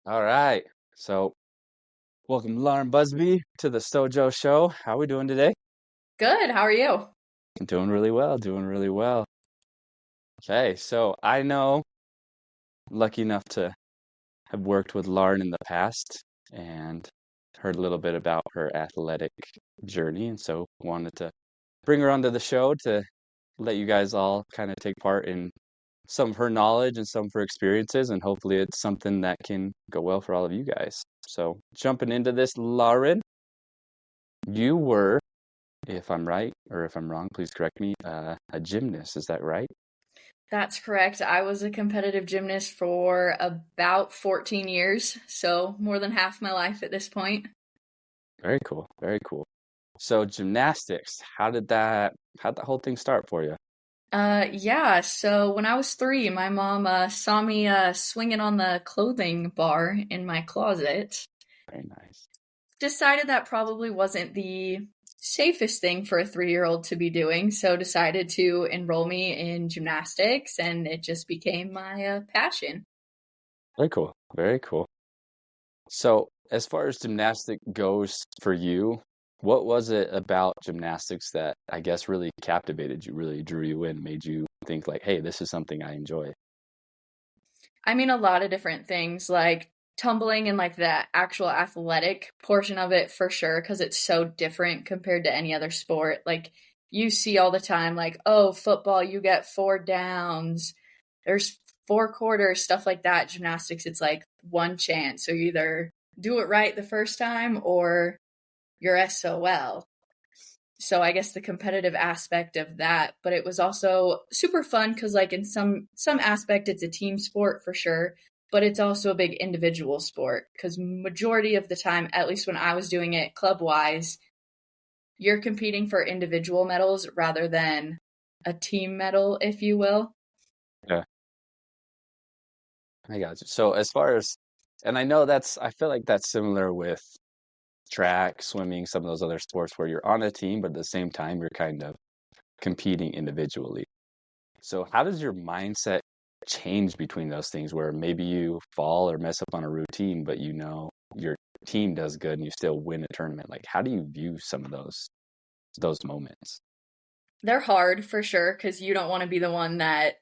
All right. So, welcome, Lauren Busbee, to the Stojo Show. How are we doing today? Good. How are you? Doing really well, doing really well. Okay, so I know, lucky enough to have worked with Lauren in the past and heard a little bit about her athletic journey, and so wanted to bring her onto the show to let you guys all kind of take part in some of her knowledge and some of her experiences, and hopefully it's something that can go well for all of you guys. So, jumping into this, Lauren, you were, if I'm right or if I'm wrong, please correct me, a gymnast, is that right? That's correct. I was a competitive gymnast for about 14 years, so more than half my life at this point. Very cool, very cool. So gymnastics, how'd that whole thing start for you? Yeah, so when I was 3, my mom saw me swinging on the clothing bar in my closet. Very nice. Decided that probably wasn't the safest thing for a 3-year-old to be doing, so decided to enroll me in gymnastics, and it just became my passion. Very cool, very cool. So as far as gymnastic goes for you, what was it about gymnastics that I guess really captivated you, really drew you in, made you think like, hey, this is something I enjoy? I mean, a lot of different things like tumbling and like the actual athletic portion of it for sure, because it's so different compared to any other sport. Like, you see all the time, like, oh, football, you get 4 downs, there's 4 quarters, stuff like that. Gymnastics, it's like one chance. So you either do it right the first time or you're SOL. So I guess the competitive aspect of that, but it was also super fun because like in some aspect it's a team sport for sure, but it's also a big individual sport because majority of the time, at least when I was doing it club wise, you're competing for individual medals rather than a team medal, if you will. Yeah, I got you. So as far as, and I know I feel like that's similar with track, swimming, some of those other sports where you're on a team, but at the same time, you're kind of competing individually. So, how does your mindset change between those things where maybe you fall or mess up on a routine, but you know your team does good and you still win a tournament? Like, how do you view some of those moments? They're hard for sure because you don't want to be the one that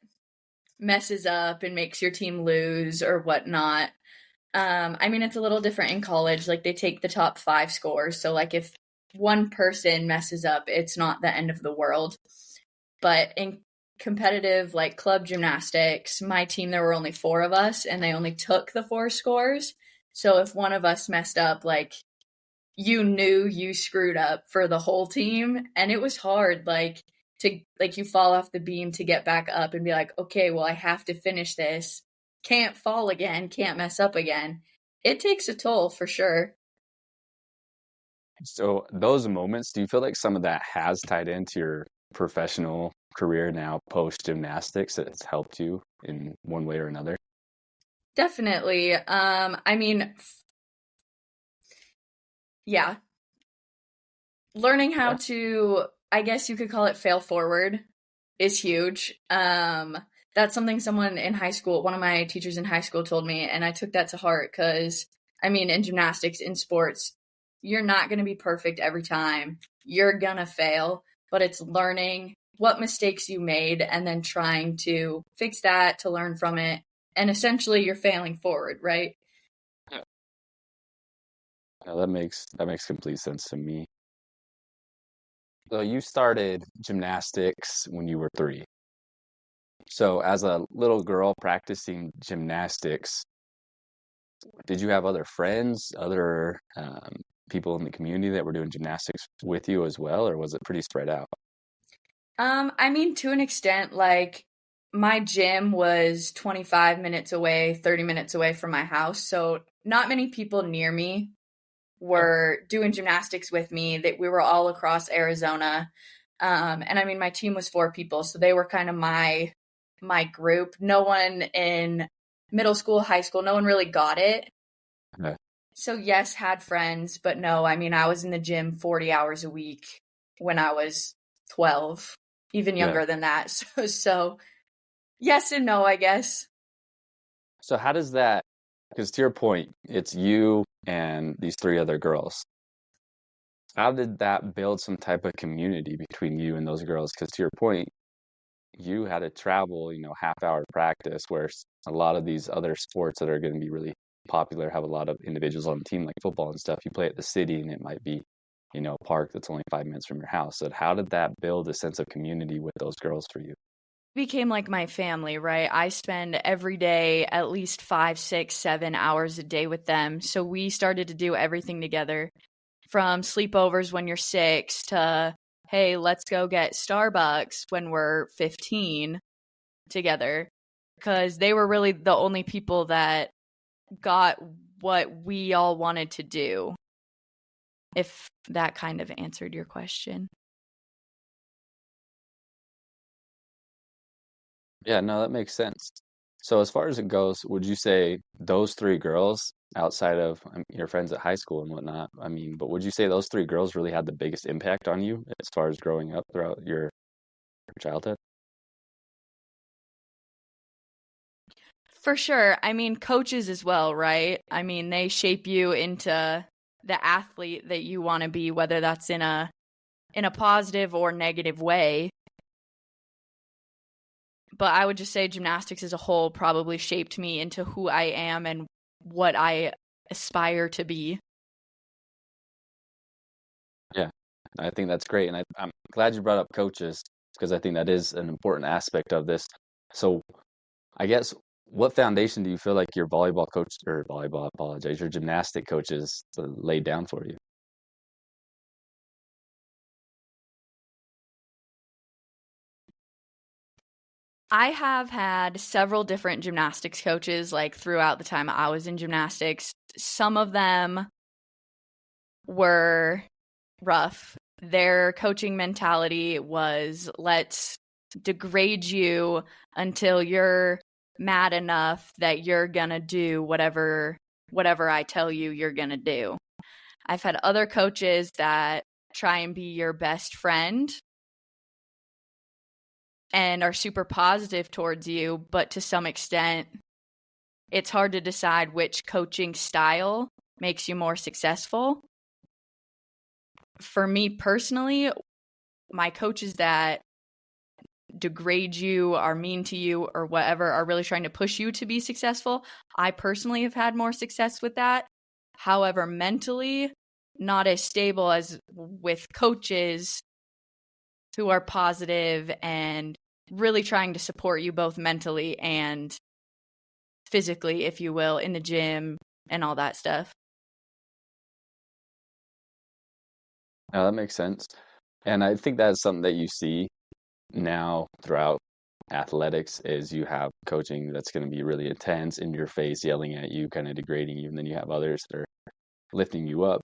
messes up and makes your team lose or whatnot. I mean, it's a little different in college. Like, they take the top 5 scores. So, like, if one person messes up, it's not the end of the world. But in competitive, like, club gymnastics, my team, there were only 4 of us, and they only took the 4 scores. So, if one of us messed up, like, you knew you screwed up for the whole team. And it was hard, like, like, you fall off the beam to get back up and be like, okay, well, I have to finish this, can't fall again, can't mess up again. It takes a toll for sure. So, those moments, do you feel like some of that has tied into your professional career now post gymnastics? It's helped you in one way or another? Definitely. I mean, yeah, learning how Yeah. to, I guess you could call it fail forward, is huge. That's something someone in high school, one of my teachers in high school told me, and I took that to heart because, I mean, in gymnastics, in sports, you're not going to be perfect every time. You're going to fail, but it's learning what mistakes you made and then trying to fix that to learn from it. And essentially, you're failing forward, right? Yeah, that makes complete sense to me. So you started gymnastics when you were 3. So as a little girl practicing gymnastics, did you have other friends, other people in the community that were doing gymnastics with you as well, or was it pretty spread out? I mean, to an extent, like, my gym was 25 minutes away, 30 minutes away from my house. So not many people near me Yeah. were doing gymnastics with me. That we were all across Arizona. And I mean, my team was 4 people, so they were kind of my group. No one in middle school, high school, no one really got it. Okay. So yes, had friends, but no, I mean, I was in the gym 40 hours a week when I was 12, even Yeah. younger than that. So yes and no, I guess. So how does that because to your point, it's you and these three other girls. How did that build some type of community between you and those girls? Because to your point, you had to travel, half hour practice, where a lot of these other sports that are going to be really popular have a lot of individuals on the team, like football and stuff. You play at the city, and it might be, a park that's only 5 minutes from your house. So how did that build a sense of community with those girls for you? Became like my family, right? I spend every day at least 5, 6, 7 hours a day with them. So we started to do everything together from sleepovers when you're 6 to, hey, let's go get Starbucks when we're 15 together. Because they were really the only people that got what we all wanted to do, if that kind of answered your question. Yeah, no, that makes sense. So as far as it goes, would you say those three girls outside of your friends at high school and whatnot, but would you say those three girls really had the biggest impact on you as far as growing up throughout your childhood? For sure. I mean, coaches as well, right? I mean, they shape you into the athlete that you want to be, whether that's in a positive or negative way. But I would just say gymnastics as a whole probably shaped me into who I am and what I aspire to be. Yeah, I think that's great. And I'm glad you brought up coaches because I think that is an important aspect of this. So I guess what foundation do you feel like your volleyball coach or volleyball, I apologize, your gymnastic coaches laid down for you? I have had several different gymnastics coaches like throughout the time I was in gymnastics. Some of them were rough. Their coaching mentality was let's degrade you until you're mad enough that you're going to do whatever I tell you you're going to do. I've had other coaches that try and be your best friend and are super positive towards you, but to some extent it's hard to decide which coaching style makes you more successful. For me personally, my coaches that degrade you, are mean to you, or whatever, are really trying to push you to be successful. I personally have had more success with that. However, mentally, not as stable as with coaches who are positive and really trying to support you both mentally and physically, if you will, in the gym and all that stuff. No, that makes sense. And I think that's something that you see now throughout athletics is you have coaching that's going to be really intense, in your face, yelling at you, kind of degrading you, and then you have others that are lifting you up.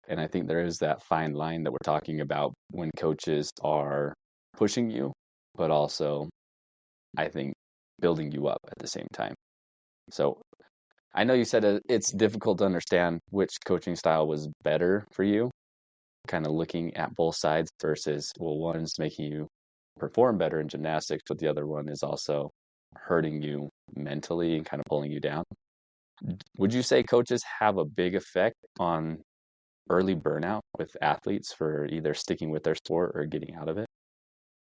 And I think there is that fine line that we're talking about when coaches are pushing you, but also I think building you up at the same time. So I know you said it's difficult to understand which coaching style was better for you, kind of looking at both sides versus, well, one's making you perform better in gymnastics, but the other one is also hurting you mentally and kind of pulling you down. Would you say coaches have a big effect on early burnout with athletes for either sticking with their sport or getting out of it?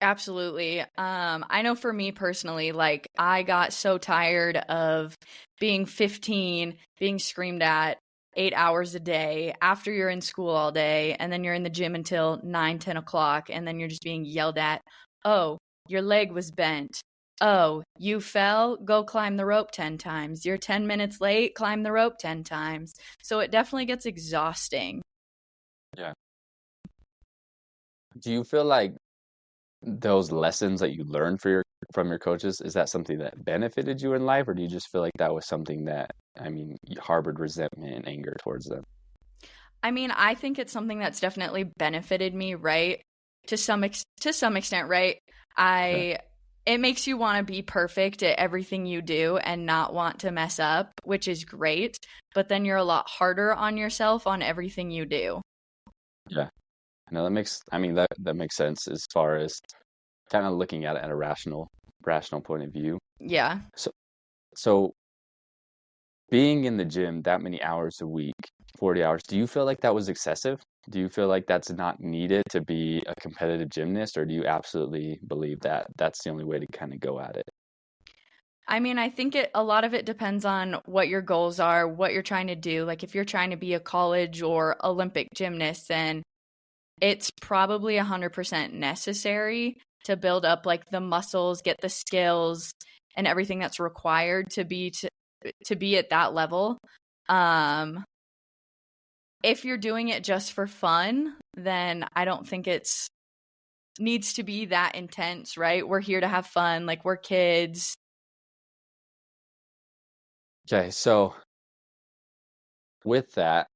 Absolutely. I know for me personally, like I got so tired of being 15, being screamed at 8 hours a day after you're in school all day, and then you're in the gym until 9, 10 o'clock, and then you're just being yelled at. Oh, your leg was bent. Oh, you fell? Go climb the rope 10 times. You're 10 minutes late, climb the rope 10 times. So it definitely gets exhausting. Yeah. Do you feel like those lessons that you learned from your coaches, is that something that benefited you in life, or do you just feel like that was something that, you harbored resentment and anger towards them? I mean, I think it's something that's definitely benefited me, right? To some extent, right? Yeah. I It makes you want to be perfect at everything you do and not want to mess up, which is great, but then you're a lot harder on yourself on everything you do. Yeah. No, that makes sense as far as kind of looking at it at a rational point of view. Yeah. So so being in the gym that many hours a week, 40 hours, do you feel like that was excessive? Do you feel like that's not needed to be a competitive gymnast, or do you absolutely believe that that's the only way to kind of go at it? I mean, I think a lot of it depends on what your goals are, what you're trying to do. Like if you're trying to be a college or Olympic gymnast, then it's probably 100% necessary to build up like the muscles, get the skills and everything that's required to be at that level. Um if you're doing it just for fun, then I don't think it's needs to be that intense, right? We're here to have fun, like we're kids. Okay, so with that,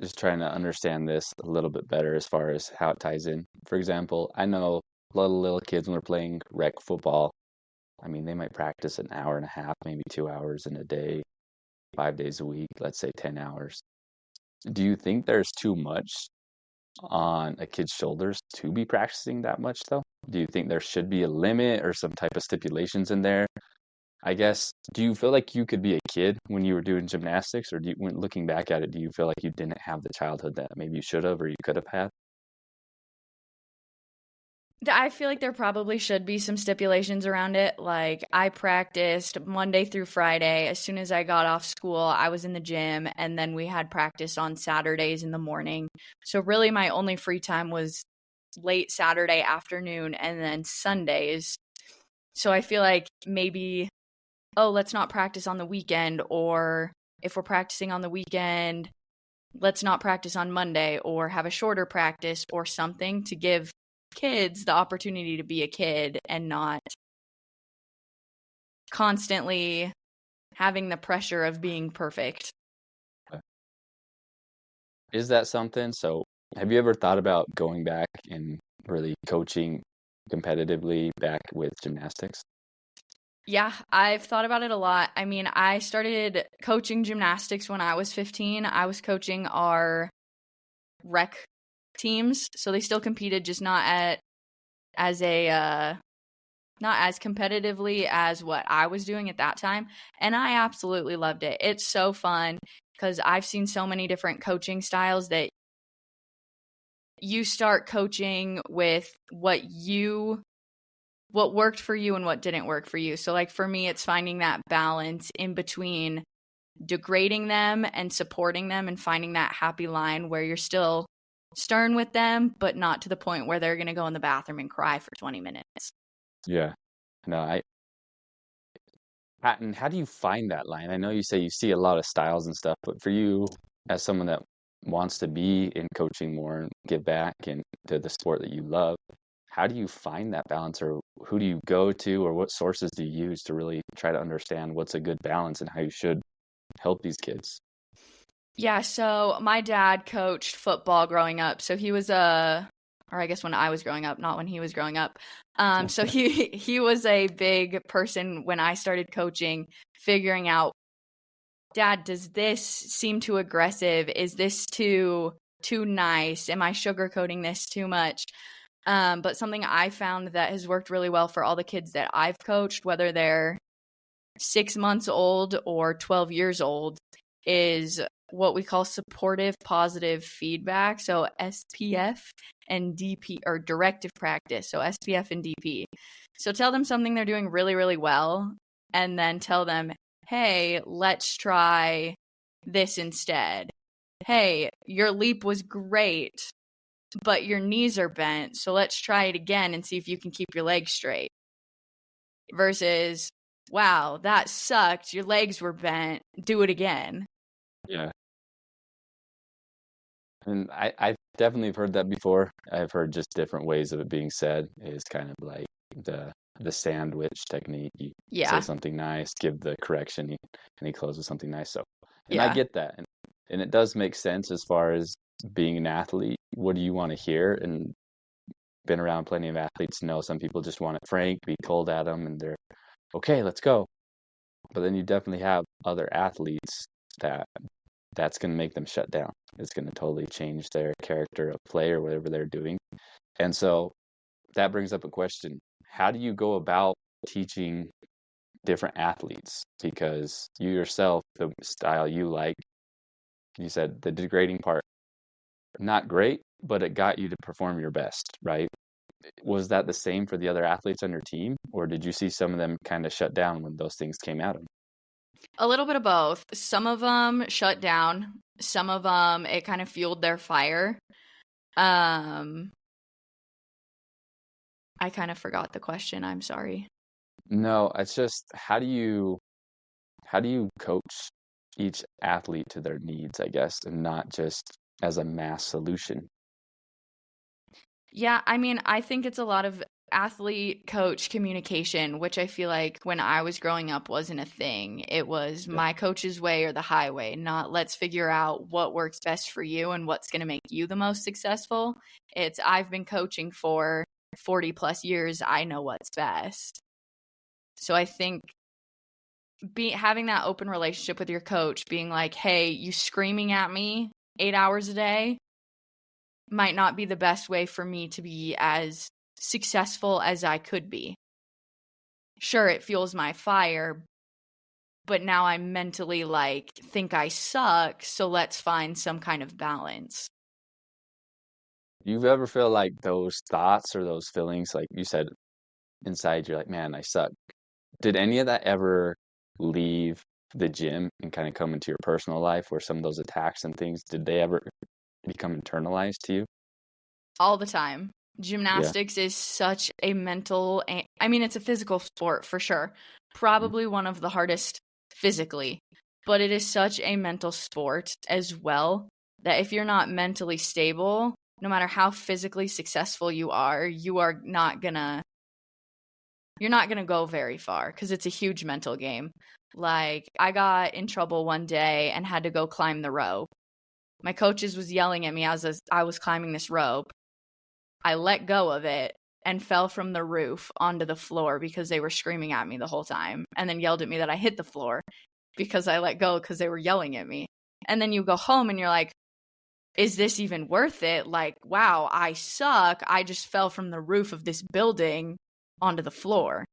just trying to understand this a little bit better as far as how it ties in. For example, I know little kids when they're playing rec football. I mean, they might practice an hour and a half, maybe 2 hours in a day, 5 days a week, let's say 10 hours. Do you think there's too much on a kid's shoulders to be practicing that much, though? Do you think there should be a limit or some type of stipulations in there? I guess, do you feel like you could be a kid when you were doing gymnastics, or when looking back at it, do you feel like you didn't have the childhood that maybe you should have or you could have had? I feel like there probably should be some stipulations around it. Like, I practiced Monday through Friday. As soon as I got off school, I was in the gym, and then we had practice on Saturdays in the morning. So, really, my only free time was late Saturday afternoon and then Sundays. So, I feel like maybe, oh, let's not practice on the weekend, or if we're practicing on the weekend, let's not practice on Monday, or have a shorter practice or something to give kids the opportunity to be a kid and not constantly having the pressure of being perfect. Is that something? So, have you ever thought about going back and really coaching competitively back with gymnastics? Yeah, I've thought about it a lot. I mean, I started coaching gymnastics when I was 15. I was coaching our rec teams, so they still competed, just not at as a not as competitively as what I was doing at that time. And I absolutely loved it. It's so fun because I've seen so many different coaching styles that you start coaching with what worked for you and what didn't work for you. So like for me, it's finding that balance in between degrading them and supporting them and finding that happy line where you're still stern with them, but not to the point where they're going to go in the bathroom and cry for 20 minutes. Yeah. No, and how do you find that line? I know you say you see a lot of styles and stuff, but for you, as someone that wants to be in coaching more and give back and to the sport that you love, how do you find that balance, or who do you go to, or what sources do you use to really try to understand what's a good balance and how you should help these kids? Yeah, so my dad coached football growing up. So he was a or I guess when I was growing up, not when he was growing up. So he was a big person when I started coaching, figuring out, Dad, does this seem too aggressive? Is this too nice? Am I sugarcoating this too much? But something I found that has worked really well for all the kids that I've coached, whether they're 6 months old or 12 years old, is what we call supportive positive feedback. So SPF and DP, or directive practice. So SPF and DP. So tell them something they're doing really, really well, and then tell them, hey, let's try this instead. Hey, your leap was great, but your knees are bent. So let's try it again and see if you can keep your legs straight. Versus, wow, that sucked. Your legs were bent. Do it again. Yeah. And I definitely have heard that before. I've heard just different ways of it being said is kind of like the sandwich technique. You say Yeah. something nice, give the correction, and he closes with something nice. So, and I Yeah. get that, and it does make sense as far as being an athlete. What do you want to hear? And been around plenty of athletes, know some people just want it frank, be told at them, and they're okay, let's go. But then you definitely have other athletes that that's going to make them shut down. It's going to totally change their character of play or whatever they're doing. And so that brings up a question. How do you go about teaching different athletes because you yourself, the style you like, you said the degrading part, not great, but it got you to perform your best, right? Was that the same for the other athletes on your team, or did you see some of them kind of shut down when those things came out of them? A little bit of both. Some of them shut down. Some of them, it kind of fueled their fire. I kind of forgot the question. I'm sorry. No, it's just how do you coach each athlete to their needs, I guess, and not just as a mass solution? Yeah, I mean, I think it's a lot of athlete coach communication, which I feel like when I was growing up wasn't a thing. It was Yeah. my coach's way or the highway, not let's figure out what works best for you and what's going to make you the most successful. It's I've been coaching for 40 plus years. I know what's best. So I think having that open relationship with your coach, being like, hey, you screaming at me 8 hours a day might not be the best way for me to be as successful as I could be. Sure, it fuels my fire, but now I mentally like think I suck, so let's find some kind of balance. You've ever feel like those thoughts or those feelings, like you said inside, you're like, man, I suck. Did any of that ever leave the gym and kind of come into your personal life where some of those attacks and things, did they ever become internalized to you? All the time. Yeah. Gymnastics is such a mental, I mean, it's a physical sport for sure. Mhm. Probably one of the hardest physically, but it is such a mental sport as well that if you're not mentally stable, no matter how physically successful you are not gonna you're not gonna go very far because it's a huge mental game. Like I got in trouble one day and had to go climb the rope. My coaches was yelling at me as I was climbing this rope. I let go of it and fell from the roof onto the floor because they were screaming at me the whole time and then yelled at me that I hit the floor because I let go because they were yelling at me. And then you go home and you're like, is this even worth it? Like, wow, I suck. I just fell from the roof of this building onto the floor.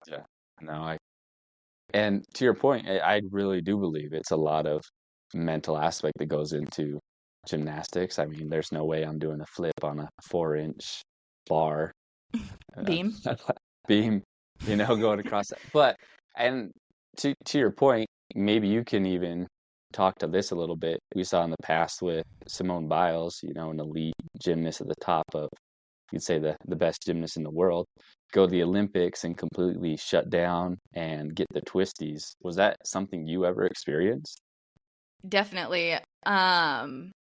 Yeah. No, and to your point, I really do believe it's a lot of mental aspect that goes into gymnastics. I mean, there's no way I'm doing a flip on a 4-inch bar uh, Beam. beam, going across that. But and to your point, maybe you can even talk to this a little bit. We saw in the past with Simone Biles, an elite gymnast at the top of, you'd say the best gymnast in the world, go to the Olympics and completely shut down and get the twisties. Was that something you ever experienced? Definitely.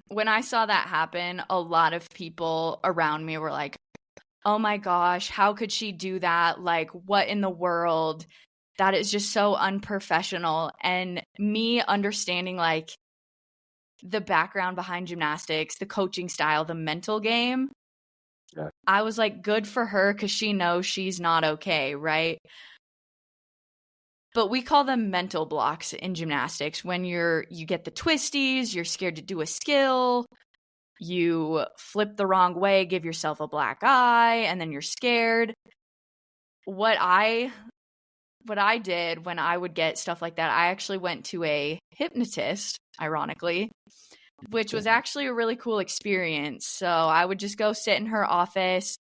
When I saw that happen, a lot of people around me were like, oh my gosh, how could she do that? Like, what in the world? That is just so unprofessional. And me understanding like the background behind gymnastics, the coaching style, the mental game, Yeah. I was like, good for her because she knows she's not okay, right? But we call them mental blocks in gymnastics. When you get the twisties, you're scared to do a skill, you flip the wrong way, give yourself a black eye, and then you're scared. What I did when I would get stuff like that, I actually went to a hypnotist, ironically, which was Interesting. actually a really cool experience. So I would just go sit in her office.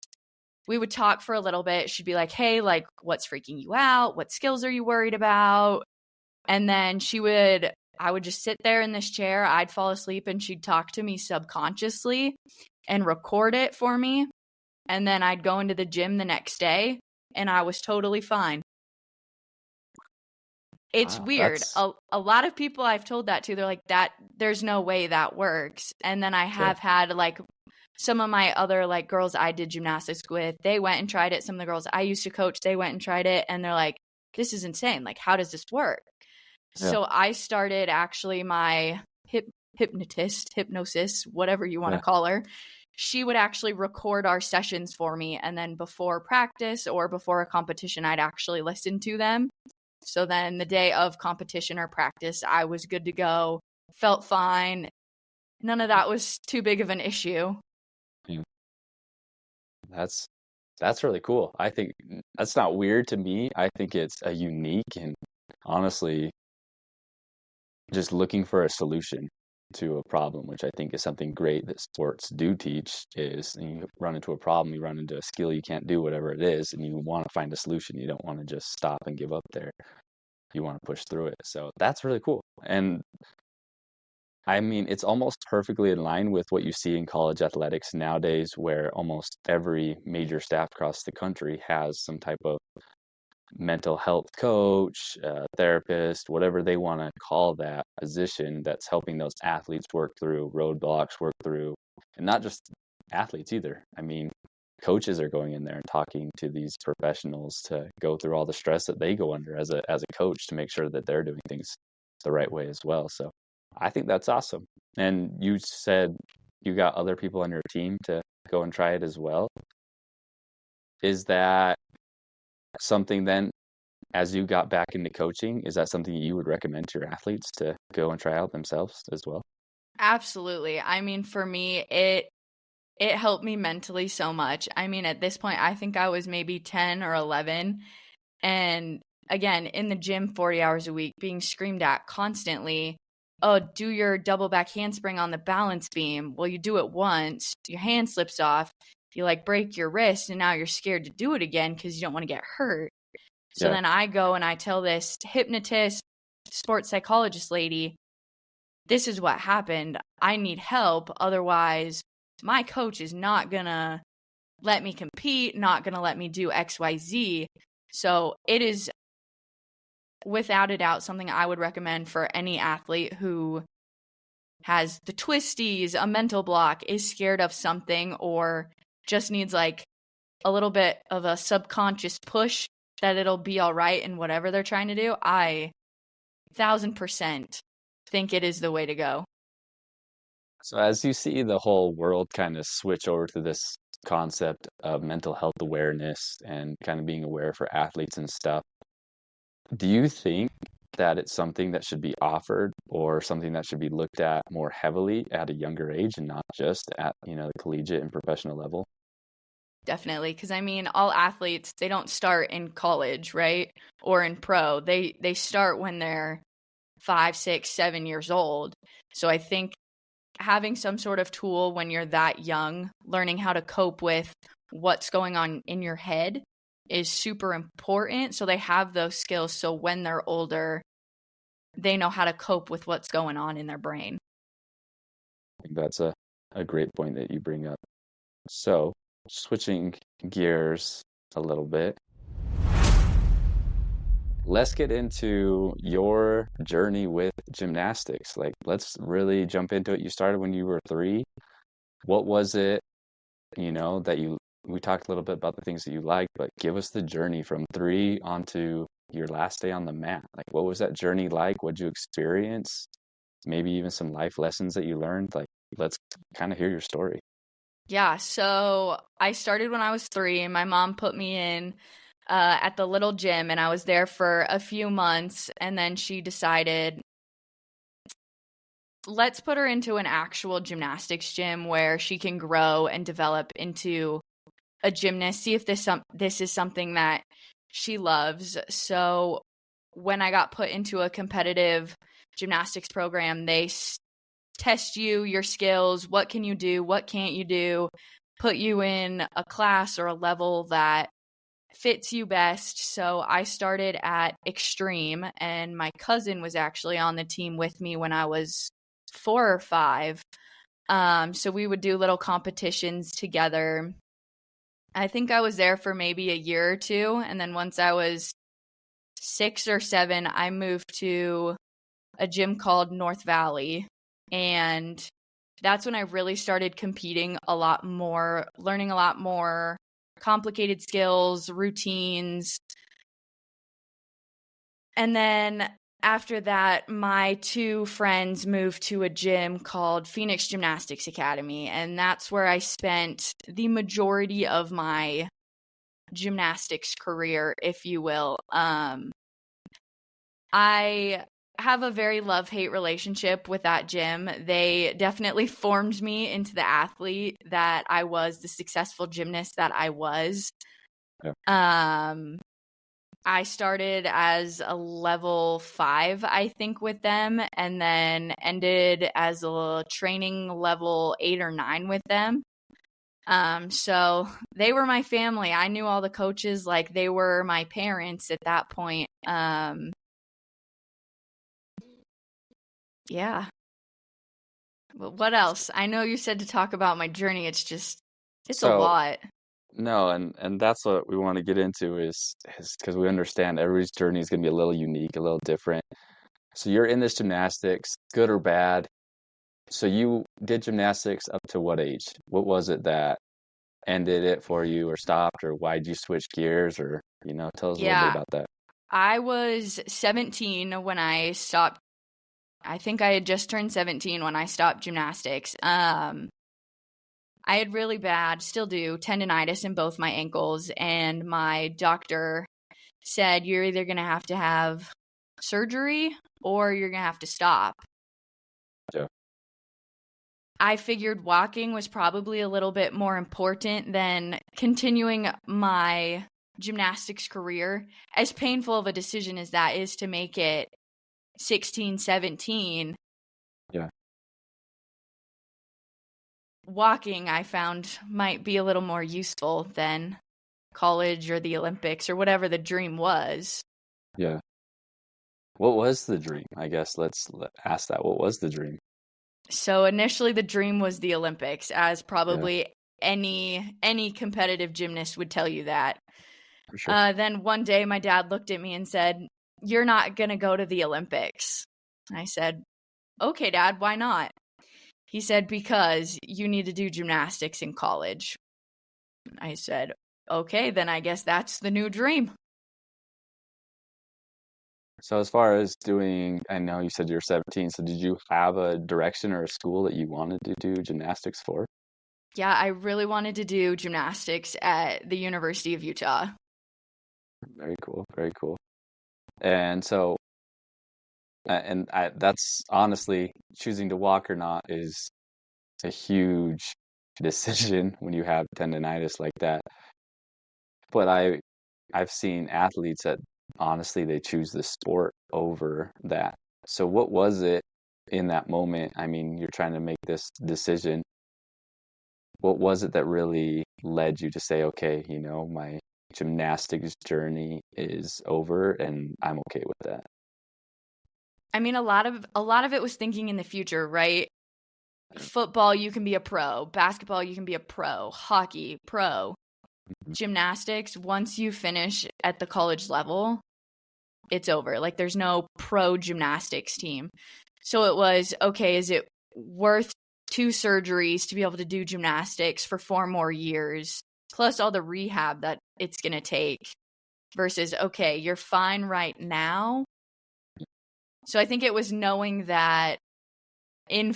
We would talk for a little bit. She'd be like, hey, like, what's freaking you out? What skills are you worried about? And then I would just sit there in this chair. I'd fall asleep and she'd talk to me subconsciously and record it for me. And then I'd go into the gym the next day and I was totally fine. It's Wow, weird. that's A lot of people I've told that to, they're like, that there's no way that works. And then I yeah, have had like some of my other like girls I did gymnastics with, they went and tried it. Some of the girls I used to coach, they went and tried it and they're like, this is insane. Like, how does this work? yeah, So I started actually my hypnosis, whatever you want to yeah. call her. She would actually record our sessions for me. And then before practice or before a competition, I'd actually listen to them. So then the day of competition or practice, I was good to go, felt fine. None of that was too big of an issue. Yeah. That's That's really cool. I think that's not weird to me. I think it's a unique and honestly just looking for a solution to a problem, which I think is something great that sports do teach is you run into a problem, you run into a skill you can't do, whatever it is, and you want to find a solution. You don't want to just stop and give up there. You want to push through it. So that's really cool. And I mean, it's almost perfectly in line with what you see in college athletics nowadays, where almost every major staff across the country has some type of mental health coach, therapist, whatever they want to call that position that's helping those athletes work through roadblocks, work through, and not just athletes either. I mean, coaches are going in there and talking to these professionals to go through all the stress that they go under as a coach to make sure that they're doing things the right way as well. So I think that's awesome. And you said you got other people on your team to go and try it as well. Is that something then, as you got back into coaching, is that something you would recommend to your athletes to go and try out themselves as well? Absolutely. I mean, for me, it helped me mentally so much. I mean, at this point, I think I was maybe 10 or 11. And again, in the gym 40 hours a week, being screamed at constantly, oh, do your double back handspring on the balance beam. Well, you do it once, your hand slips off, you like break your wrist, and now you're scared to do it again because you don't want to get hurt. So Yeah, then I go and I tell this hypnotist, sports psychologist lady, this is what happened. I need help. Otherwise, my coach is not going to let me compete, not going to let me do XYZ. So it is without a doubt something I would recommend for any athlete who has the twisties, a mental block, is scared of something, or just needs like a little bit of a subconscious push that it'll be all right in whatever they're trying to do. I 1000% think it is the way to go. so as you see the whole world kind of switch over to this concept of mental health awareness and kind of being aware for athletes and stuff, do you think that it's something that should be offered or something that should be looked at more heavily at a younger age and not just at, the collegiate and professional level? Definitely, because I mean, all athletes, they don't start in college, right? Or in pro. They start when they're 5, 6, 7 years old. So I think having some sort of tool when you're that young, learning how to cope with what's going on in your head is super important. So they have those skills. So when they're older, they know how to cope with what's going on in their brain. I think that's a great point that you bring up. So, switching gears a little bit, let's get into your journey with gymnastics. Like, let's really jump into it. You started when you were 3. What was it, that we talked a little bit about the things that you liked, but give us the journey from 3 onto your last day on the mat. Like, what was that journey like? What'd you experience? Maybe even some life lessons that you learned. Like, let's kind of hear your story. Yeah, so I started when I was 3, and my mom put me in at the little gym, and I was there for a few months, and then she decided, let's put her into an actual gymnastics gym where she can grow and develop into a gymnast, see if this is something that she loves. So when I got put into a competitive gymnastics program, they test you, your skills, what can you do, what can't you do, put you in a class or a level that fits you best. So I started at extreme, and my cousin was actually on the team with me when I was 4 or 5. So we would do little competitions together. I think I was there for maybe a year or two, and then once I was 6 or 7, I moved to a gym called North Valley, and that's when I really started competing a lot more, learning a lot more complicated skills, routines. And then after that, my 2 friends moved to a gym called Phoenix Gymnastics Academy, and that's where I spent the majority of my gymnastics career, if you will. I have a very love-hate relationship with that gym. They definitely formed me into the athlete that I was, the successful gymnast that I was. Yeah. I started as a level 5, I think, with them, and then ended as a training level 8 or 9 with them. So they were my family. I knew all the coaches like they were my parents at that point. Yeah. What else? I know you said to talk about my journey. It's a So lot. no, and that's what we want to get into is because we understand everybody's journey is going to be a little unique, a little different. So you're in this gymnastics, good or bad. So you did gymnastics up to what age? What was it that ended it for you or stopped, or why did you switch gears, or tell us a little bit Yeah. about that. I was 17 when I stopped. I think I had just turned 17 when I stopped gymnastics. I had really bad, still do, tendonitis in both my ankles, and my doctor said, you're either going to have surgery or you're going to have to stop. Yeah. I figured walking was probably a little bit more important than continuing my gymnastics career. As painful of a decision as that is to make it 16, 17, Yeah. walking I found might be a little more useful than college or the Olympics or whatever the dream was. Yeah. What was the dream? I guess ask that. What was the dream? So initially the dream was the Olympics, as Yeah, probably any competitive gymnast would tell you that. for sure. Then one day my dad looked at me and said, "You're not going to go to the Olympics." I said, "Okay, Dad, why not?" He said, "Because you need to do gymnastics in college." I said, "Okay, then I guess that's the new dream." So as far as doing, I know you said you're 17, so did you have a direction or a school that you wanted to do gymnastics for? Yeah, I really wanted to do gymnastics at the University of Utah. Very cool, very cool. And so, that's honestly choosing to walk or not is a huge decision when you have tendonitis like that. But I've seen athletes that honestly they choose the sport over that. So what was it in that moment? I mean, you're trying to make this decision. What was it that really led you to say, okay, my gymnastics journey is over and I'm okay with that? I mean, a lot of it was thinking in the future, right? Football, you can be a pro. Basketball, you can be a pro. Hockey, pro. Mhm. Gymnastics, once you finish at the college level, it's over. Like there's no pro gymnastics team. So it was, okay, is it worth 2 surgeries to be able to do gymnastics for 4 more years, plus all the rehab that it's going to take, versus, okay, you're fine right now. So I think it was knowing that in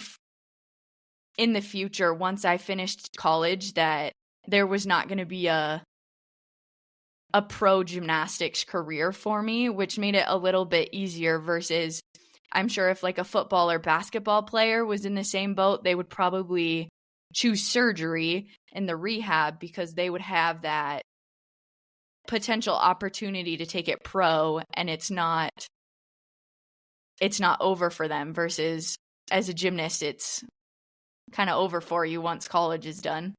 in the future, once I finished college, that there was not going to be a pro gymnastics career for me, which made it a little bit easier versus I'm sure if like a football or basketball player was in the same boat, they would probably choose surgery and the rehab because they would have that potential opportunity to take it pro, and it's not over for them versus as a gymnast it's kind of over for you once college is done.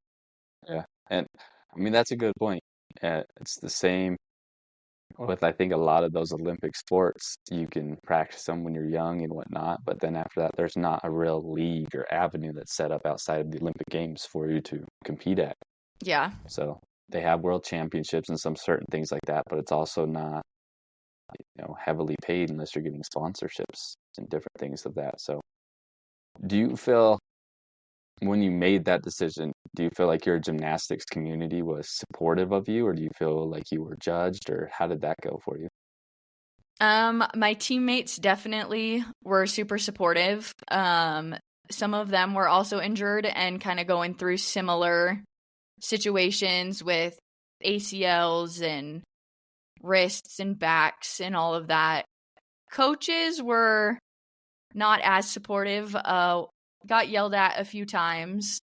Yeah. And I mean, that's a good point. It's the same with, I think, a lot of those Olympic sports. You can practice them when you're young and whatnot, but then after that, there's not a real league or avenue that's set up outside of the Olympic Games for you to compete at. Yeah. So they have world championships and some certain things like that, but it's also not, heavily paid unless you're getting sponsorships and different things of that. So do you feel when you made that decision, do you feel like your gymnastics community was supportive of you, or do you feel like you were judged, or how did that go for you? My teammates definitely were super supportive. Some of them were also injured and kind of going through similar situations with ACLs and wrists and backs and all of that Coaches were not as supportive. Got yelled at a few times.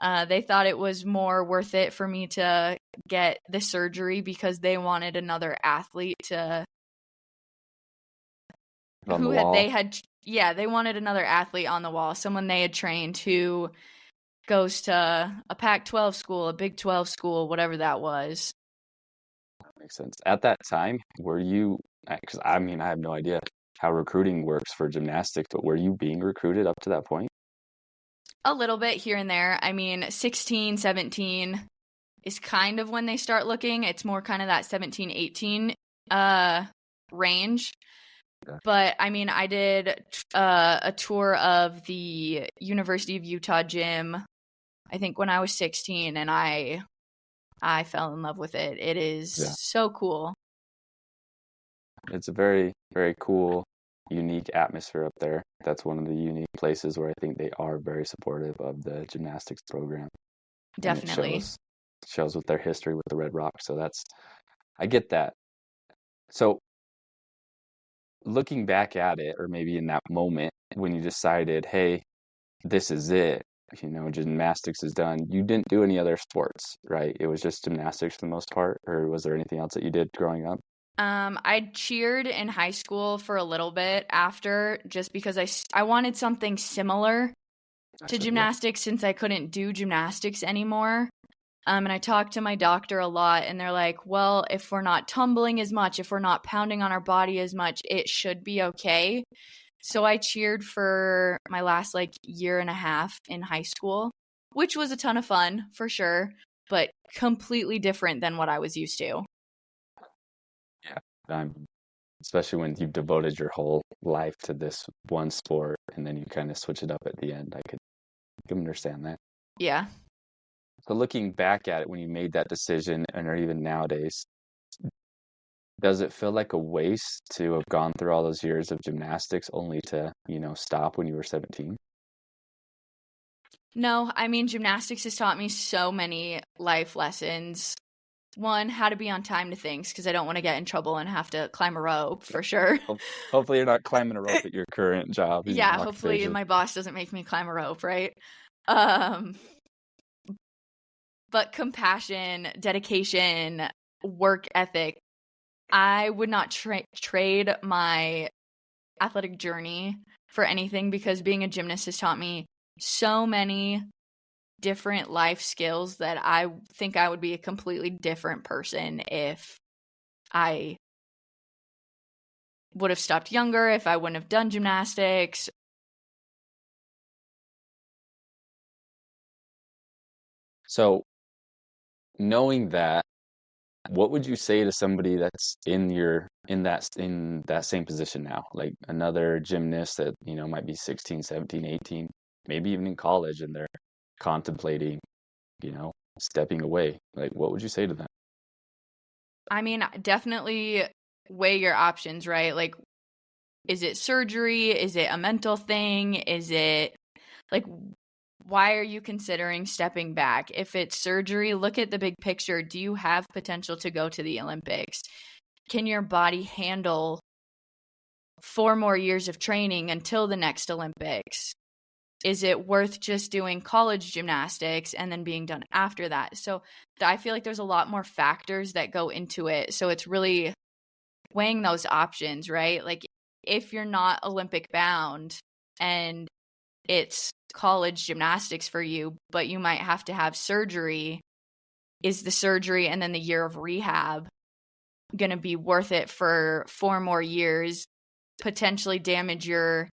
They thought it was more worth it for me to get the surgery because they wanted another athlete to On the wall. they wanted another athlete on the wall, someone they had trained who goes to a Pac-12 school, a Big 12 school, whatever that was. Makes sense. At that time, were you, because I mean, I have no idea how recruiting works for gymnastics, but were you being recruited up to that point? A little bit here and there. I mean, 16, 17 is kind of when they start looking. It's more kind of that 17, 18 range. Yeah. But I mean, I did a tour of the University of Utah gym, I think when I was 16, and I fell in love with it. It is Yeah. so cool. It's a very, very cool, unique atmosphere up there. That's one of the unique places where I think they are very supportive of the gymnastics program. And it Definitely. shows with their history with the Red Rock. So I get that. So looking back at it, or maybe in that moment when you decided, hey, this is it, gymnastics is done, you didn't do any other sports, right? It was just gymnastics for the most part, or was there anything else that you did growing up? I cheered in high school for a little bit after, just because I wanted something similar to Gotcha. Yeah. gymnastics since I couldn't do gymnastics anymore. And I talked to my doctor a lot, and they're like, well, if we're not tumbling as much, if we're not pounding on our body as much, it should be okay. So I cheered for my last year and a half in high school, which was a ton of fun for sure, but completely different than what I was used to. Yeah. Especially when you've devoted your whole life to this one sport and then you kind of switch it up at the end. I can understand that. Yeah. So looking back at it when you made that decision, and or even nowadays, does it feel like a waste to have gone through all those years of gymnastics only to, stop when you were 17? No, I mean, gymnastics has taught me so many life lessons. One, how to be on time to things because I don't want to get in trouble and have to climb a rope Yeah. for sure. Hopefully you're not climbing a rope at your current job, Yeah, hopefully occupation. my boss doesn't make me climb a rope, right? Um, but compassion, dedication, work ethic. I would not trade my athletic journey for anything because being a gymnast has taught me so many different life skills that I think I would be a completely different person if I would have stopped younger, if I wouldn't have done gymnastics. So knowing that, what would you say to somebody that's in that same position now, like another gymnast that, might be 16, 17, 18, maybe even in college, and they're contemplating, you know, stepping away? Like, what would you say to them? I mean, definitely weigh your options, right? Like, is it surgery? Is it a mental thing? Is it like, why are you considering stepping back? If it's surgery, look at the big picture. Do you have potential to go to the Olympics? Can your body handle 4 more years of training until the next Olympics? Is it worth just doing college gymnastics and then being done after that? So I feel like there's a lot more factors that go into it. So it's really weighing those options, right? Like if you're not Olympic bound and it's college gymnastics for you, but you might have to have surgery, is the surgery and then the year of rehab going to be worth it for 4 more years, potentially damage your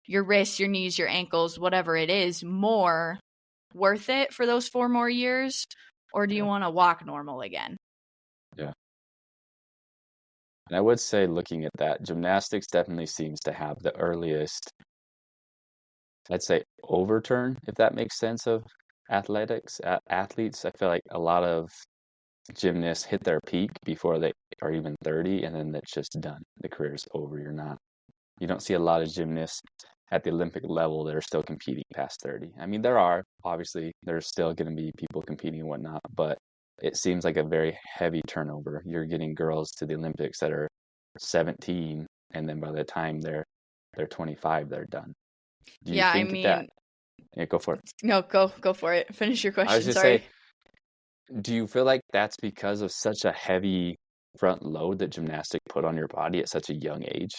wrists, your knees, your ankles, whatever it is, more worth it for those 4 more years? Or do you Yeah. want to walk normal again? Yeah. And I would say, looking at that, gymnastics definitely seems to have the earliest, I'd say, overturn, if that makes sense, of athletes. I feel like a lot of gymnasts hit their peak before they are even 30, and then that's just done. The career's over. You don't see a lot of gymnasts at the Olympic level that are still competing past 30. I mean, there's still going to be people competing and whatnot, but it seems like a very heavy turnover. You're getting girls to the Olympics that are 17 and then by the time they're 25, they're done. Do you Yeah, I think that? mean, Yeah, go for it. no, go for it. Finish your I was question. just say, Sorry. do you feel like that's because of such a heavy front load that gymnastic put on your body at such a young age?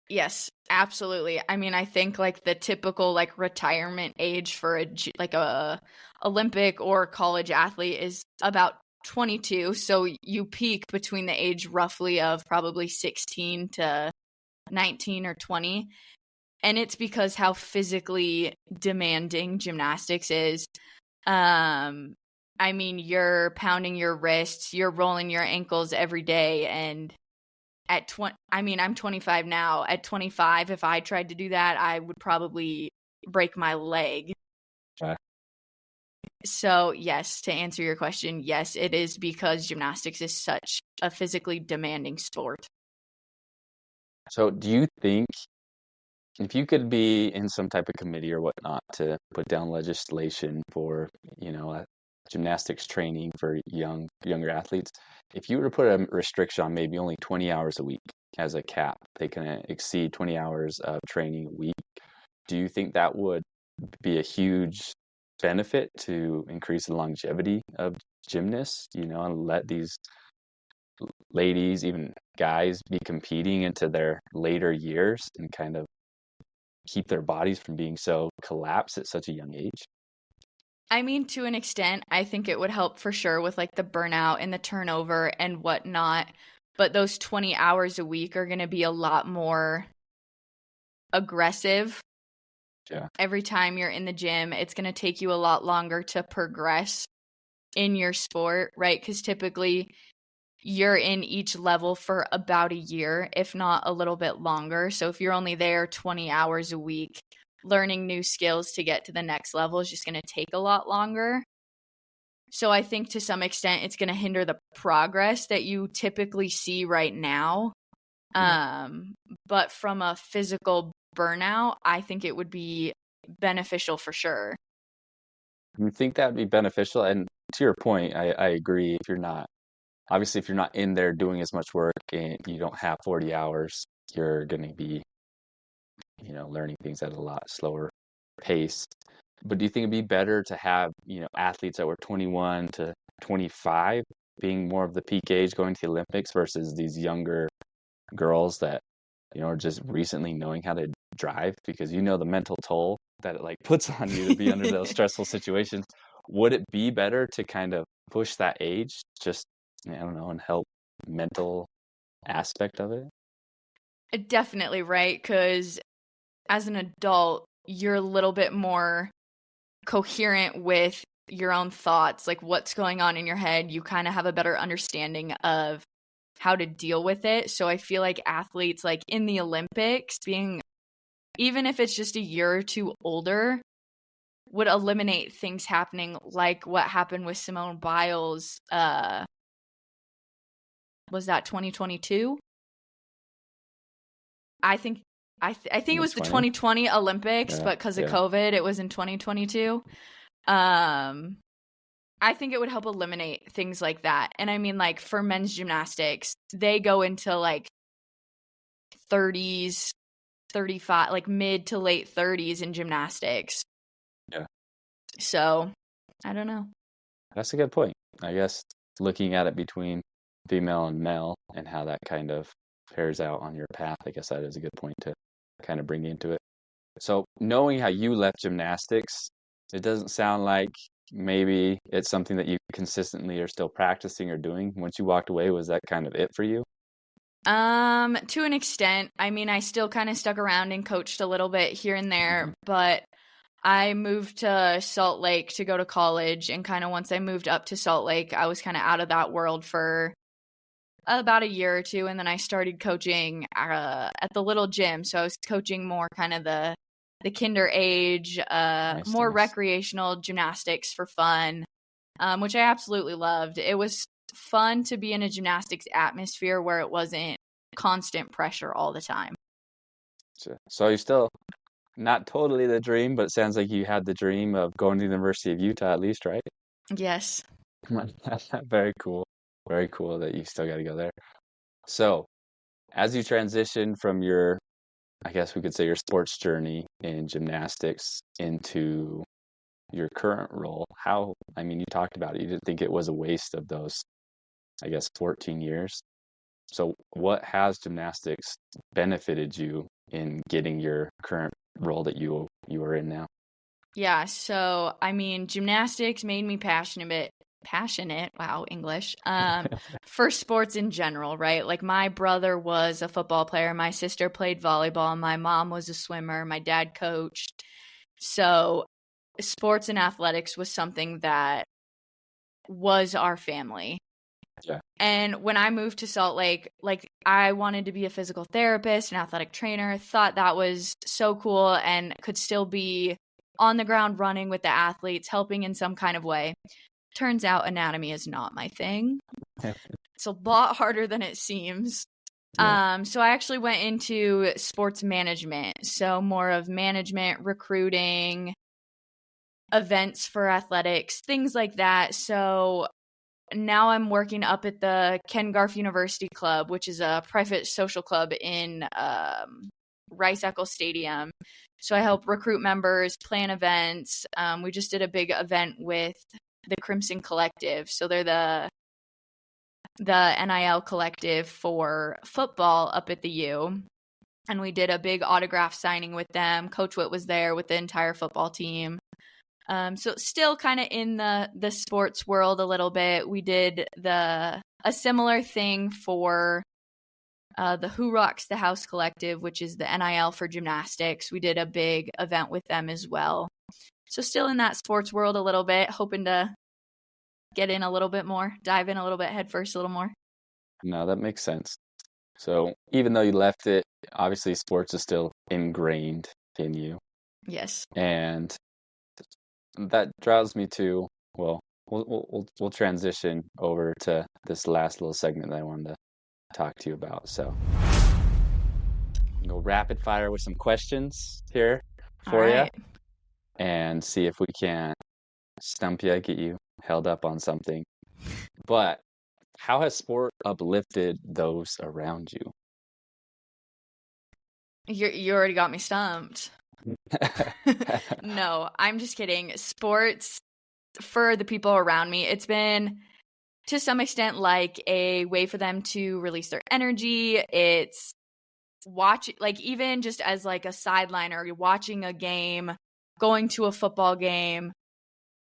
Yes, absolutely. I mean, I think like the typical like retirement age for like a Olympic or college athlete is about 22. So you peak between the age roughly of probably 16 to 19 or 20. And it's because how physically demanding gymnastics is. Um, I mean, you're pounding your wrists, you're rolling your ankles every day, and at 20, I mean, I'm 25 now. At 25, if I tried to do that, I would probably break my leg. Okay. So, yes, to answer your question, yes, it is because gymnastics is such a physically demanding sport. So do you think if you could be in some type of committee or whatnot to put down legislation for, gymnastics training for younger athletes, if you were to put a restriction on maybe only 20 hours a week as a cap, they can exceed 20 hours of training a week. Do you think that would be a huge benefit to increase the longevity of gymnasts, and let these ladies, even guys, be competing into their later years and kind of keep their bodies from being so collapsed at such a young age? I mean, to an extent, I think it would help for sure with like the burnout and the turnover and whatnot. But those 20 hours a week are going to be a lot more aggressive. Yeah. Every time you're in the gym, it's going to take you a lot longer to progress in your sport, right? Because typically you're in each level for about a year, if not a little bit longer. So if you're only there 20 hours a week, learning new skills to get to the next level is just going to take a lot longer. So I think to some extent it's going to hinder the progress that you typically see right now. Yeah. Um, but from a physical burnout, I think it would be beneficial for sure. You think that would be beneficial? And to your point, I agree. If you're not, obviously, if you're not in there doing as much work and you don't have 40 hours, you're going to be, learning things at a lot slower pace. But do you think it'd be better to have, athletes that were 21 to 25 being more of the peak age going to the Olympics versus these younger girls that, are just recently knowing how to drive? Because the mental toll that it like puts on you to be under those stressful situations. Would it be better to kind of push that age just, I don't know, and help mental aspect of it? Definitely, right? Because as an adult, you're a little bit more coherent with your own thoughts, like what's going on in your head. You kind of have a better understanding of how to deal with it. So I feel like athletes like in the Olympics being even if it's just a year or two older would eliminate things happening like what happened with Simone Biles was that 2022? I think I think it was the 2020? 2020 Olympics, Yeah, but because of yeah, COVID, it was in 2022. Um, I think it would help eliminate things like that. And I mean, like for men's gymnastics, they go into like 30s, 35, like mid to late 30s in gymnastics. yeah. So I don't know. That's a good point. I guess looking at it between female and male and how that kind of pairs out on your path, I guess that is a good point to kind of bring into it. So, knowing how you left gymnastics, it doesn't sound like maybe it's something that you consistently are still practicing or doing. Once you walked away, was that kind of it for you? To an extent, I mean, I still kind of stuck around and coached a little bit here and Hmm. there, but I moved to Salt Lake to go to college. And kind of once I moved up to Salt Lake, I was kind of out of that world for about a year or two. And then I started coaching at the little gym. So I was coaching more kind of the kinder age, Nice, more nice. recreational gymnastics for fun, which I absolutely loved. It was fun to be in a gymnastics atmosphere where it wasn't constant pressure all the time. So you still not totally the dream, but it sounds like you had the dream of going to the University of Utah at least, right? Yes. Very cool. Very cool that you still got to go there. So, as you transition from your, I guess we could say your sports journey in gymnastics into your current role, I mean, you talked about it, you didn't think it was a waste of those, I guess, 14 years. So what has gymnastics benefited you in getting your current role that you are in now? Yeah, so I mean, gymnastics made me passionate, wow, English, for sports in general, right? Like my brother was a football player, my sister played volleyball, my mom was a swimmer, my dad coached. So sports and athletics was something that was our family. Yeah. And when I moved to Salt Lake, like I wanted to be a physical therapist, an athletic trainer, thought that was so cool and could still be on the ground running with the athletes, helping in some kind of way. Turns out anatomy is not my thing. It's a lot harder than it seems. Yeah. So I actually went into sports management. So more of management, recruiting, events for athletics, things like that. So now I'm working up at the Ken Garff University Club, which is a private social club in Rice-Eccless Stadium. So I help recruit members, plan events. We just did a big event with the Crimson Collective. So they're the NIL collective for football up at the U. And we did a big autograph signing with them. Coach Witt was there with the entire football team. So still kind of in the sports world a little bit. We did a similar thing for the Who Rocks the House collective, which is the NIL for gymnastics. We did a big event with them as well. So still in that sports world a little bit, hoping to get in a little bit more, dive in a little bit headfirst a little more. No, that makes sense. So even though you left it, obviously sports is still ingrained in you. Yes. And that draws me to, well, we'll transition over to this last little segment that I wanted to talk to you about. So go rapid fire with some questions here All for you right. and see if we can stump you, get you held up on something. But how has sport uplifted those around you? You already got me stumped. No, I'm just kidding. Sports for the people around me, it's been to some extent like a way for them to release their energy. It's like even just as like a sideline or watching a game, going to a football game.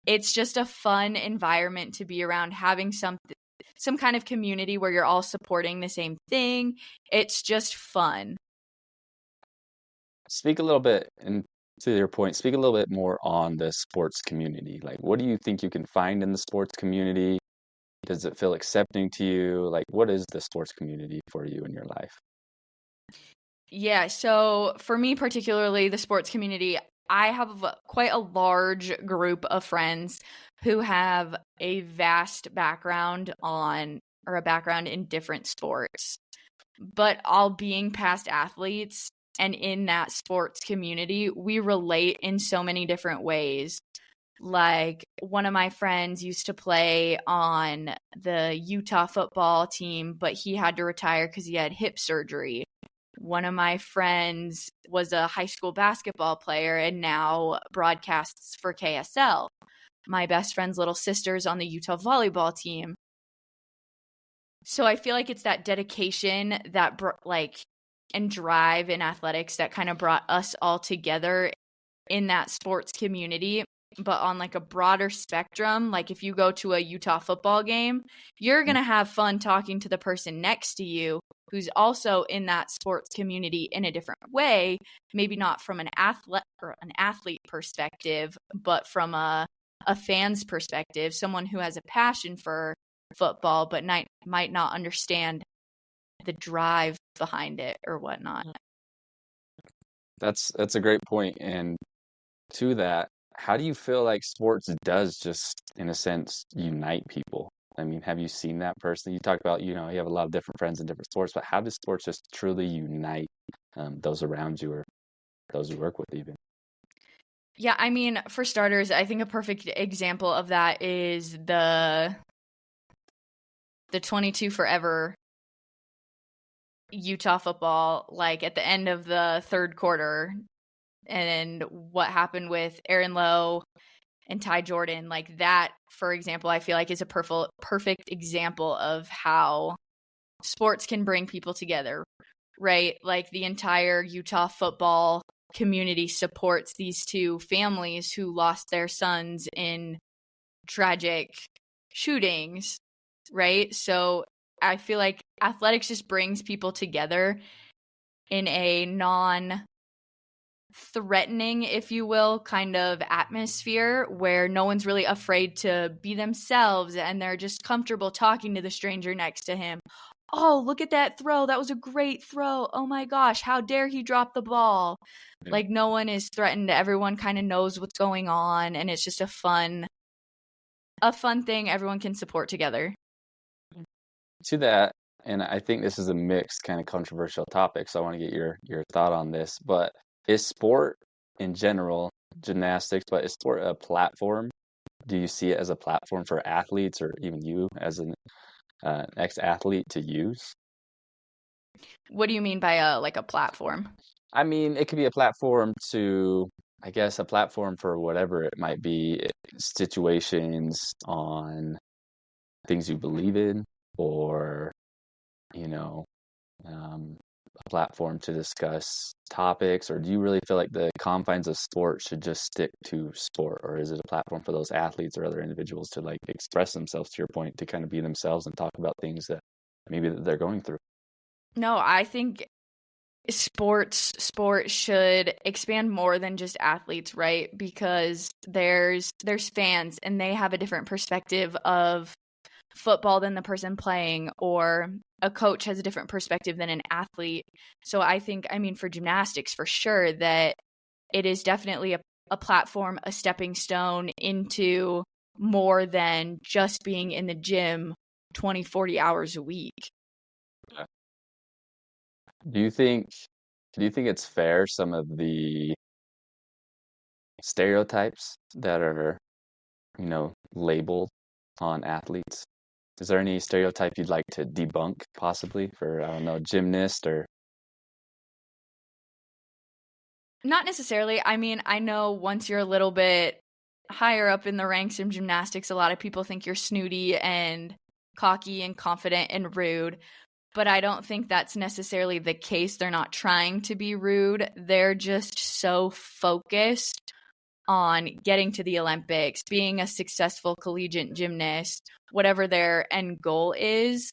It's just a fun environment to be around, having some kind of community where you're all supporting the same thing. It's just fun. Speak a little bit, and to your point, speak a little bit more on the sports community. Like, what do you think you can find in the sports community? Does it feel accepting to you? Like, what is the sports community for you in your life? Yeah, so for me particularly, the sports community, I have quite a large group of friends who have a vast background or a background in different sports. But all being past athletes and in that sports community, we relate in so many different ways. Like one of my friends used to play on the Utah football team, but he had to retire because he had hip surgery. One of my friends was a high school basketball player and now broadcasts for KSL. My best friend's little sister's on the Utah volleyball team. So I feel like it's that dedication that and drive in athletics that kind of brought us all together in that sports community. But on like a broader spectrum, like if you go to a Utah football game, you're going to have fun talking to the person next to you who's also in that sports community in a different way, maybe not from an athlete perspective, but from a fan's perspective, someone who has a passion for football but might not understand the drive behind it or whatnot. That's a great point. And to that, how do you feel like sports does just, in a sense, unite people? I mean, have you seen that personally? You talk about, you have a lot of different friends in different sports, but how does sports just truly unite those around you or those you work with even? Yeah, I mean, for starters, I think a perfect example of that is the 22 Forever Utah football, like at the end of the third quarter, and what happened with Aaron Lowe and Ty Jordan, like that, for example, I feel like is a perfect example of how sports can bring people together, right? Like the entire Utah football community supports these two families who lost their sons in tragic shootings, right? So I feel like athletics just brings people together in a non threatening, if you will, kind of atmosphere where no one's really afraid to be themselves and they're just comfortable talking to the stranger next to him. Oh, look at that throw. That was a great throw. Oh my gosh, how dare he drop the ball? Yeah. Like no one is threatened. Everyone kind of knows what's going on and it's just a fun thing everyone can support together. To that, and I think this is a mixed kind of controversial topic, so I want to get your thought on this. But is sport in general, gymnastics, but is sport a platform? Do you see it as a platform for athletes or even you as an ex-athlete to use? What do you mean by a platform? I mean, it could be a platform to, I guess, a platform for whatever it might be, situations on things you believe in, or, you know, um, a platform to discuss topics, or do you really feel like the confines of sport should just stick to sport, or is it a platform for those athletes or other individuals to like express themselves, to your point, to kind of be themselves and talk about things that maybe that they're going through? No, I think sport should expand more than just athletes, right? Because there's fans and they have a different perspective of football than the person playing, or a coach has a different perspective than an athlete. So I think, I mean, for gymnastics for sure, that it is definitely a platform, a stepping stone into more than just being in the gym 20, 40 hours a week. Do you think do you think it's fair some of the stereotypes that are, labeled on athletes? Is there any stereotype you'd like to debunk possibly for, I don't know, gymnast or Not necessarily. I mean, I know once you're a little bit higher up in the ranks in gymnastics, a lot of people think you're snooty and cocky and confident and rude, but I don't think that's necessarily the case. They're not trying to be rude. They're just so focused on getting to the Olympics, being a successful collegiate gymnast, whatever their end goal is.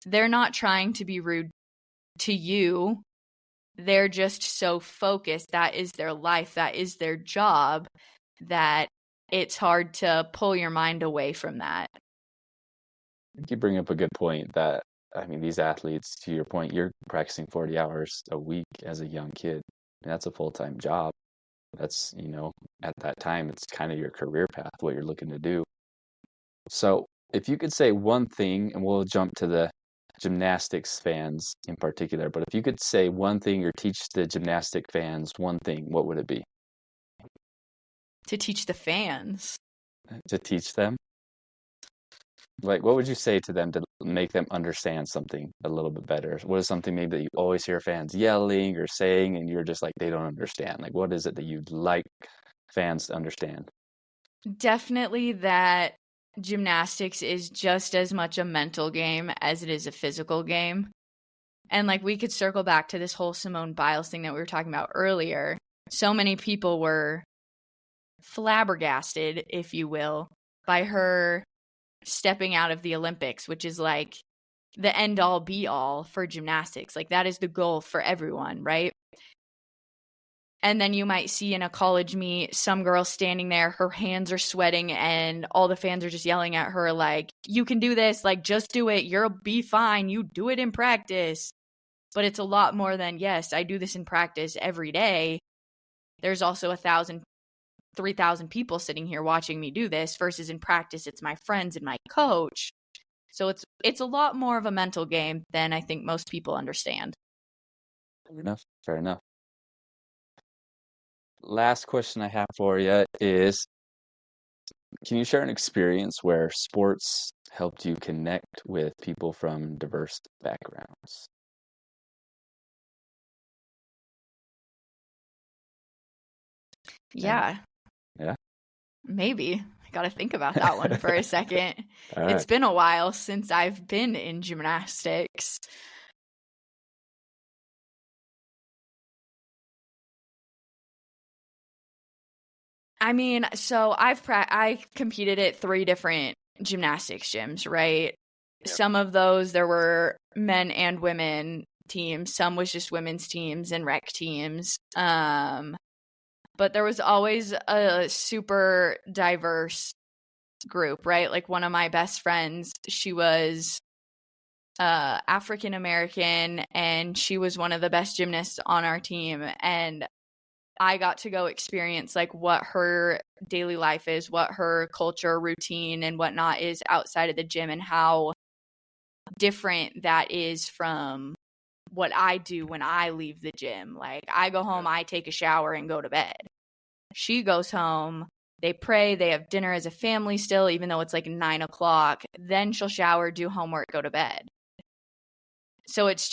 They're not trying to be rude to you. They're just so focused. That is their life, that is their job, that it's hard to pull your mind away from that. you bring up a good point that, I mean, these athletes, to your point, you're practicing 40 hours a week as a young kid. And that's a full-time job. That's, at that time, it's kind of your career path, what you're looking to do. So, if you could say one thing, and we'll jump to the gymnastics fans in particular, but if you could say one thing or teach the gymnastic fans one thing, what would it be? To teach the fans. To teach them? Like, what would you say to them to make them understand something a little bit better? What is something maybe that you always hear fans yelling or saying, and you're just like, they don't understand? Like, what is it that you'd like fans to understand? Definitely that gymnastics is just as much a mental game as it is a physical game. And like we could circle back to this whole Simone Biles thing that we were talking about earlier. So many people were flabbergasted, if you will, by her stepping out of the Olympics, which is like the end all be all for gymnastics. Like that is the goal for everyone, right? And then you might see in a college meet some girl standing there, her hands are sweating, and all the fans are just yelling at her, like, you can do this, like, just do it, you'll be fine, you do it in practice. But it's a lot more than, yes, I do this in practice every day. There's also 1,000, 3,000 people sitting here watching me do this, versus in practice, it's my friends and my coach. So it's a lot more of a mental game than I think most people understand. Fair enough. Fair enough. Last question I have for you is, can you share an experience where sports helped you connect with people from diverse backgrounds? And Yeah, yeah, maybe. I got to think about that one for a second. all It's right. been a while since I've been in gymnastics. I mean, so I competed at 3 different gymnastics gyms, right? Yep. Some of those there were men and women teams, some was just women's teams and rec teams. But there was always a super diverse group, right? Like one of my best friends, she was African American and she was one of the best gymnasts on our team, and I got to go experience like what her daily life is, what her culture, routine, and whatnot is outside of the gym, and how different that is from what I do when I leave the gym. Like I go home, I take a shower and go to bed. She goes home, they pray, they have dinner as a family still, even though it's like 9 o'clock. Then she'll shower, do homework, go to bed. So it's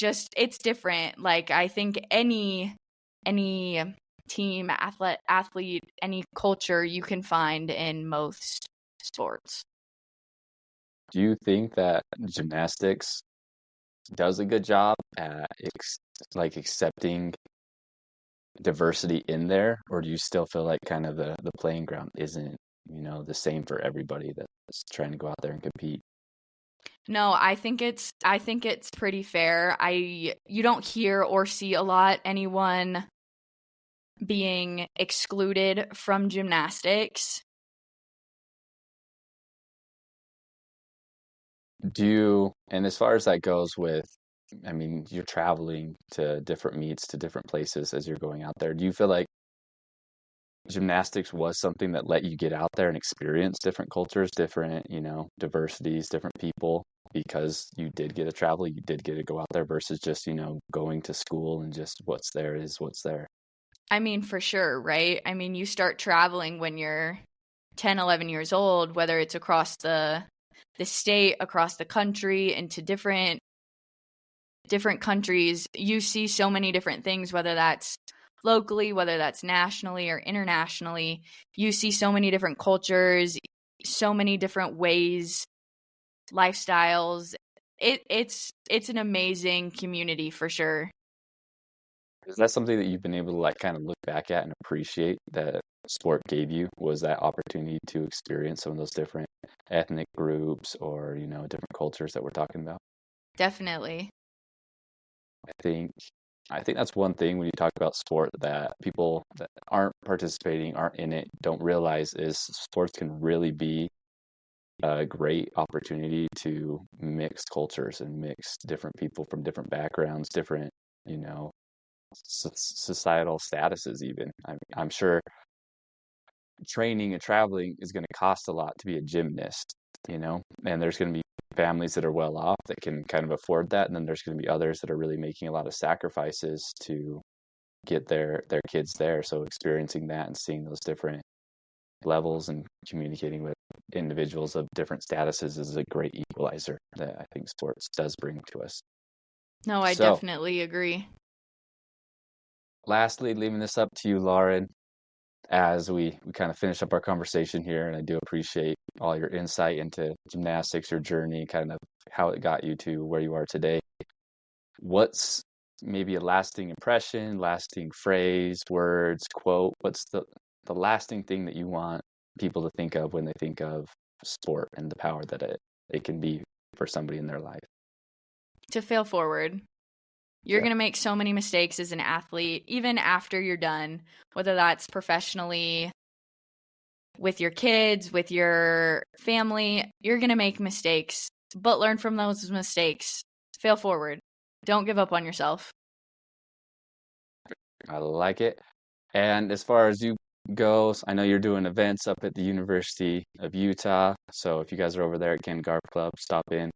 different. Like I think any team, athlete, any culture you can find in most sports. Do you think that gymnastics does a good job at like accepting diversity in there, or do you still feel like kind of the playing ground isn't, the same for everybody that's trying to go out there and compete? No, I think it's pretty fair. You don't hear or see a lot anyone being excluded from gymnastics. And as far as that goes with, I mean, you're traveling to different meets, to different places as you're going out there. Do you feel like gymnastics was something that let you get out there and experience different cultures, different, diversities, different people, because you did get to travel, you did get to go out there versus just, going to school and just what's there is what's there. I mean, for sure, right? I mean, you start traveling when you're 10, 11 years old, whether it's across the state, across the country, into different countries. You see so many different things, whether that's locally, whether that's nationally or internationally. You see so many different cultures, so many different ways, lifestyles. It's an amazing community for sure. Is that something that you've been able to like kind of look back at and appreciate that sport gave you? Was that opportunity to experience some of those different ethnic groups or, different cultures that we're talking about? Definitely. I think I think that's one thing when you talk about sport that people that aren't participating, aren't in it, don't realize is sports can really be a great opportunity to mix cultures and mix different people from different backgrounds, different, you know, societal statuses even. I'm sure training and traveling is going to cost a lot to be a gymnast, and there's going to be families that are well off that can kind of afford that, and then there's going to be others that are really making a lot of sacrifices to get their kids there. So experiencing that and seeing those different levels and communicating with individuals of different statuses is a great equalizer that I think sports does bring to us. No, I So, definitely agree. lastly, leaving this up to you, Lauren, as we kind of finish up our conversation here, and I do appreciate all your insight into gymnastics, your journey, kind of how it got you to where you are today. What's maybe a lasting impression, lasting phrase, words, quote? What's the lasting thing that you want people to think of when they think of sport and the power that it can be for somebody in their life? To fail forward. You're Yeah. going to make so many mistakes as an athlete, even after you're done, whether that's professionally, with your kids, with your family. You're going to make mistakes, but learn from those mistakes. Fail forward. Don't give up on yourself. I like it. And as far as you goes, I know you're doing events up at the University of Utah. So if you guys are over there at Ken Garff Club, stop in,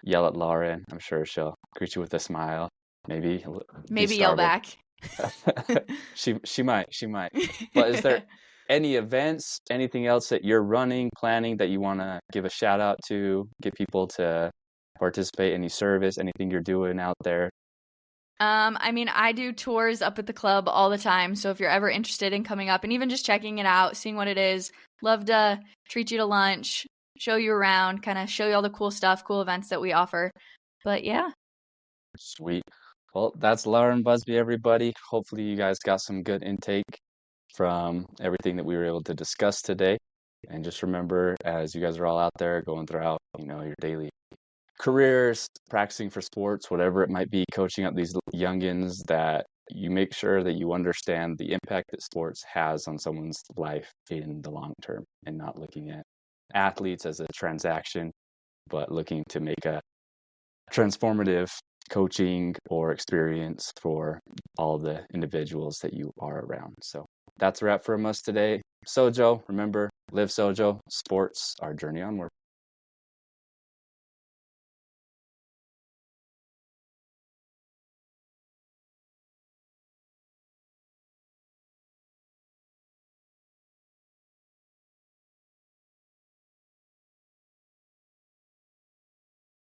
yell at Lauren. I'm sure she'll greet you with a smile. Maybe be Maybe yell startled. back. She might. But is there any events, anything else that you're running, planning that you want to give a shout out to, get people to participate, any service, anything you're doing out there? I mean, I do tours up at the club all the time. So if you're ever interested in coming up and even just checking it out, seeing what it is, love to treat you to lunch, show you around, kind of show you all the cool stuff, cool events that we offer. But yeah, Sweet. Well, that's Lauren Busby, everybody. Hopefully you guys got some good intake from everything that we were able to discuss today. And just remember, as you guys are all out there going throughout, your daily careers, practicing for sports, whatever it might be, coaching up these youngins, that you make sure that you understand the impact that sports has on someone's life in the long term, and not looking at athletes as a transaction, but looking to make a transformative coaching or experience for all the individuals that you are around. So that's a wrap from us today. Sojo, remember, live Sojo, sports, our journey onward.